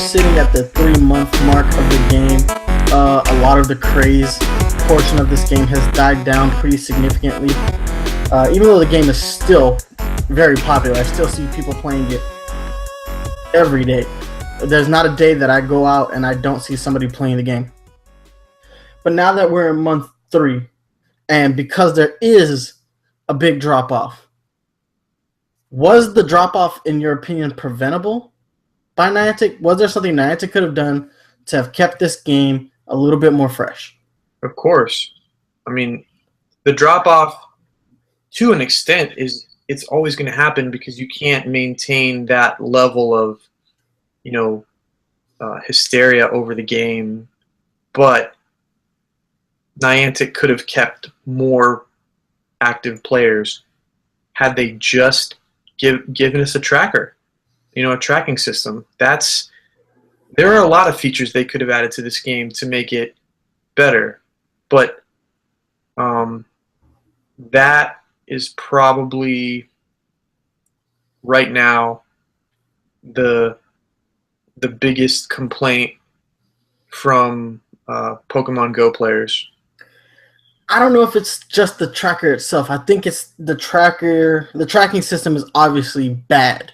sitting at the 3-month mark of the game. A lot of the craze portion of this game has died down pretty significantly. Even though the game is still very popular, I still see people playing it every day. There's not a day that I go out and I don't see somebody playing the game. But now that we're in month 3, and because there is a big drop-off, was the drop-off, in your opinion, preventable by Niantic? Was there something Niantic could have done to have kept this game a little bit more fresh? Of course. I mean, the drop-off, to an extent, it's always going to happen because you can't maintain that level of, hysteria over the game. But Niantic could have kept more active players had they just given us a tracker, a tracking system. There are a lot of features they could have added to this game to make it better, but that is probably right now the biggest complaint from Pokemon Go players. I don't know if it's just the tracker itself. I think it's the tracker. The tracking system is obviously bad.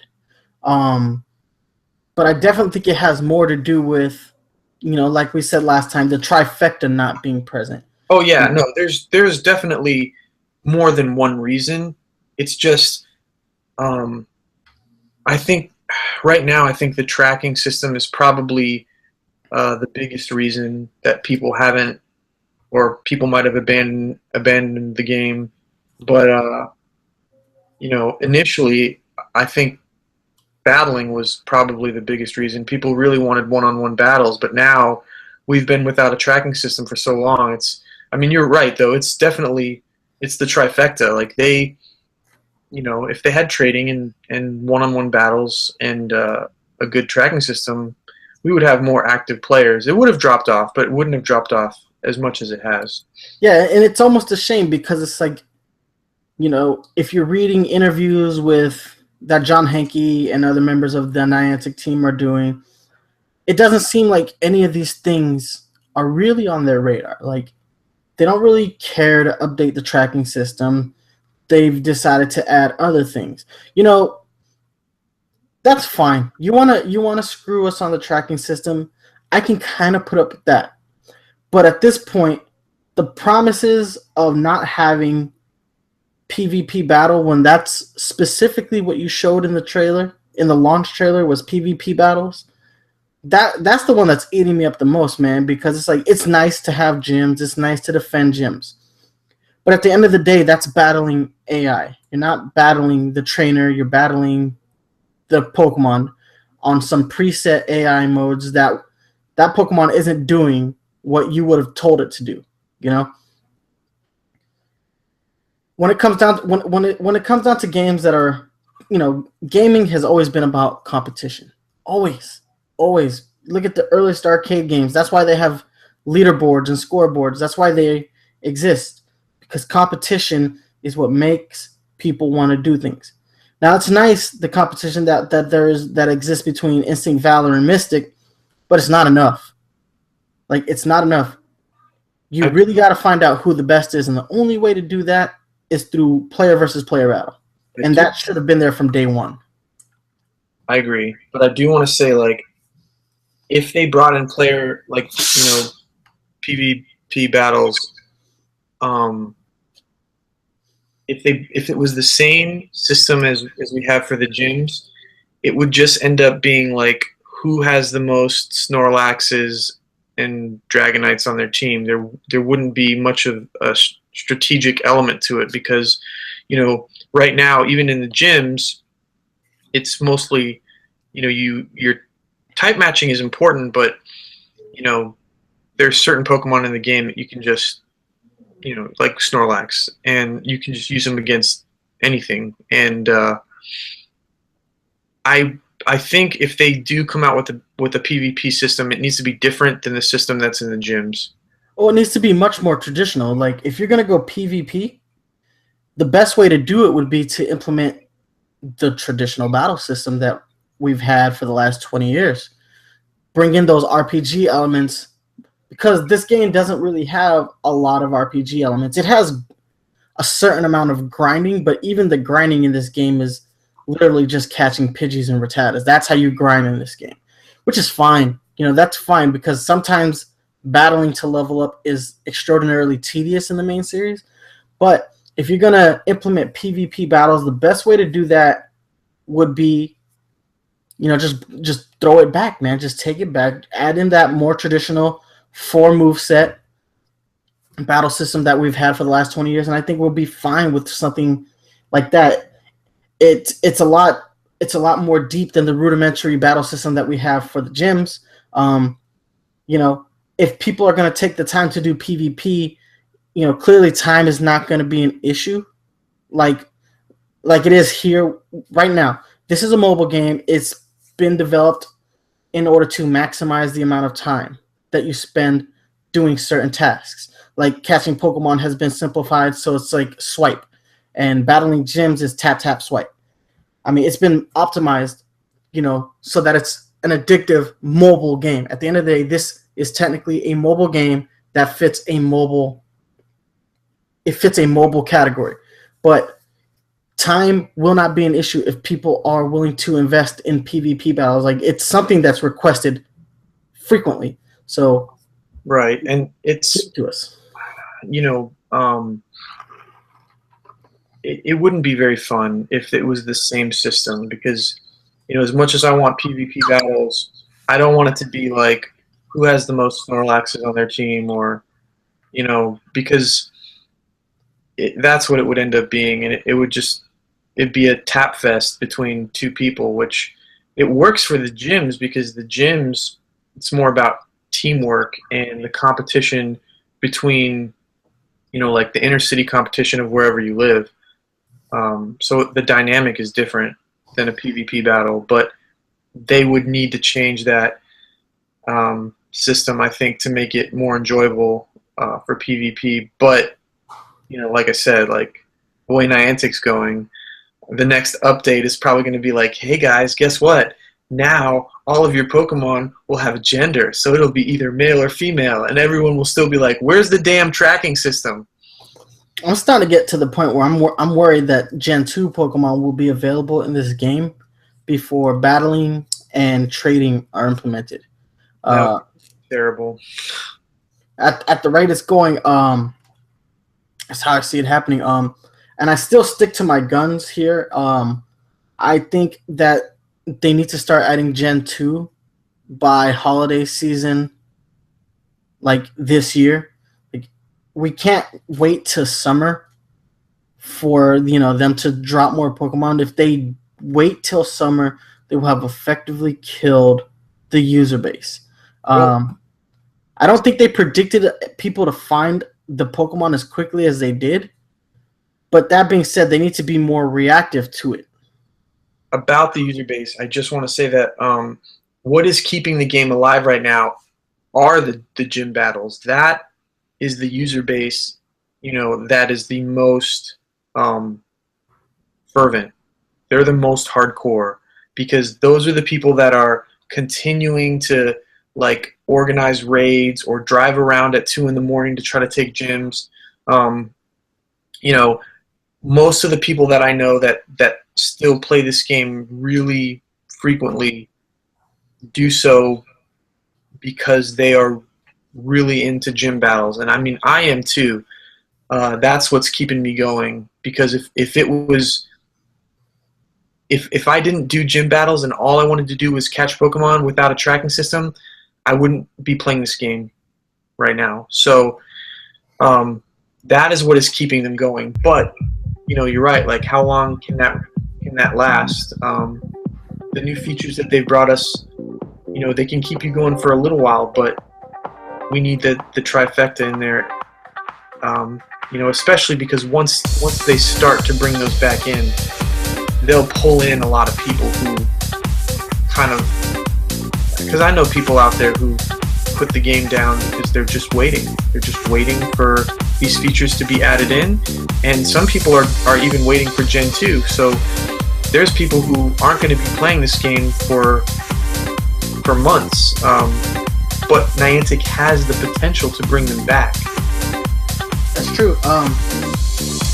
But I definitely think it has more to do with, like we said last time, the trifecta not being present. Oh yeah, no, there's definitely more than one reason. It's just, I think right now, I think the tracking system is probably the biggest reason that people haven't, or people might have abandoned the game. But initially, I think battling was probably the biggest reason. People really wanted one-on-one battles, but now we've been without a tracking system for so long. You're right though. It's the trifecta. Like if they had trading and one-on-one battles and a good tracking system, we would have more active players. It would have dropped off, but it wouldn't have dropped off as much as it has. Yeah, and it's almost a shame because it's like, if you're reading interviews that John Henke and other members of the Niantic team are doing, it doesn't seem like any of these things are really on their radar. Like, they don't really care to update the tracking system. They've decided to add other things. That's fine. You wanna screw us on the tracking system. I can kind of put up with that. But at this point, the promises of not having PvP battle, when that's specifically what you showed in the trailer, in the launch trailer, was PvP battles, that's the one that's eating me up the most, man, because it's like, it's nice to have gyms, it's nice to defend gyms. But at the end of the day, that's battling AI. You're not battling the trainer, you're battling the Pokemon on some preset AI modes that Pokemon isn't doing what you would have told it to do, When it comes down when it comes down to games that are, gaming has always been about competition. Always. Look at the earliest arcade games. That's why they have leaderboards and scoreboards. That's why they exist, because competition is what makes people want to do things. Now, it's nice, the competition that exists between Instinct Valor and Mystic, but it's not enough. Like, it's not enough. You really got to find out who the best is, and the only way to do that is through player versus player battle. And that should have been there from day one. I agree. But I do want to say, if they brought in player, PvP battles, if it was the same system as we have for the gyms, it would just end up being like, who has the most Snorlaxes and Dragonites on their team. There wouldn't be much of a strategic element to it because, right now, even in the gyms, it's mostly, your type matching is important, but, there's certain Pokemon in the game that you can just, like Snorlax, and you can just use them against anything. And I think if they do come out with a PvP system, it needs to be different than the system that's in the gyms. Well, it needs to be much more traditional. Like, if you're going to go PvP, the best way to do it would be to implement the traditional battle system that we've had for the last 20 years. bring in those RPG elements, because this game doesn't really have a lot of RPG elements. It has a certain amount of grinding, but even the grinding in this game is literally just catching Pidgeys and Rattatas. That's how you grind in this game, which is fine. You know, that's fine, because sometimes battling to level up is extraordinarily tedious in the main series. But if you're going to implement PvP battles, the best way to do that would be, you know, just throw it back, man. Just take it back. Add in that more traditional 4-move set battle system that we've had for the last 20 years, and I think we'll be fine with something like that. It's a lot more deep than the rudimentary battle system that we have for the gyms. You know, if people are going to take the time to do PvP, you know, clearly time is not going to be an issue, like it is here right now. This is a mobile game. It's been developed in order to maximize the amount of time that you spend doing certain tasks. Like catching Pokemon has been simplified, so it's like swipe, and battling gyms is tap, tap, swipe. I mean, it's been optimized, you know, so that it's an addictive mobile game. At the end of the day, this is technically a mobile game that fits a mobile category. But time will not be an issue if people are willing to invest in PvP battles. Like, it's something that's requested frequently. So, right, and it's to us, you know, it wouldn't be very fun if it was the same system, because, you know, as much as I want PvP battles, I don't want it to be like who has the most Snorlaxes on their team, or, you know, because that's what it would end up being, and it'd be a tap fest between two people, which it works for the gyms, because the gyms, it's more about teamwork and the competition between, you know, like the inner city competition of wherever you live. So the dynamic is different than a PvP battle, but they would need to change that system, I think, to make it more enjoyable for PvP. But, you know, like I said, like the way Niantic's going, the next update is probably going to be like, hey guys, guess what? Now all of your Pokemon will have a gender, so it'll be either male or female, and everyone will still be like, where's the damn tracking system? I'm starting to get to the point where I'm worried that Gen 2 Pokemon will be available in this game before battling and trading are implemented. Terrible. At the rate it's going, that's how I see it happening. And I still stick to my guns here. I think that they need to start adding Gen 2 by holiday season, like this year. Like, we can't wait till summer for, you know, them to drop more Pokemon. If they wait till summer, they will have effectively killed the user base. I don't think they predicted people to find the Pokemon as quickly as they did. But that being said, they need to be more reactive to it. About the user base, I just want to say that what is keeping the game alive right now are the gym battles. That is the user base, you know, that is the most fervent. They're the most hardcore, because those are the people that are continuing to, like, organize raids or drive around at 2 in the morning to try to take gyms. You know, most of the people that I know that still play this game really frequently do so because they are really into gym battles. And I mean, I am too. That's what's keeping me going, because if I didn't do gym battles and all I wanted to do was catch Pokemon without a tracking system, I wouldn't be playing this game right now. So that is what is keeping them going. But, you know, you're right. Like, how long can that last? The new features that they've brought us, you know, they can keep you going for a little while, but we need the trifecta in there. You know, especially because once they start to bring those back in, they'll pull in a lot of people who kind of, because I know people out there who put the game down because they're just waiting. They're just waiting for these features to be added in, and some people are even waiting for Gen 2. So there's people who aren't going to be playing this game for for months. But Niantic has the potential to bring them back. That's true.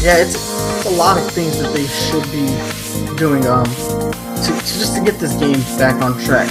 Yeah, it's a lot of things that they should be doing to just to get this game back on track.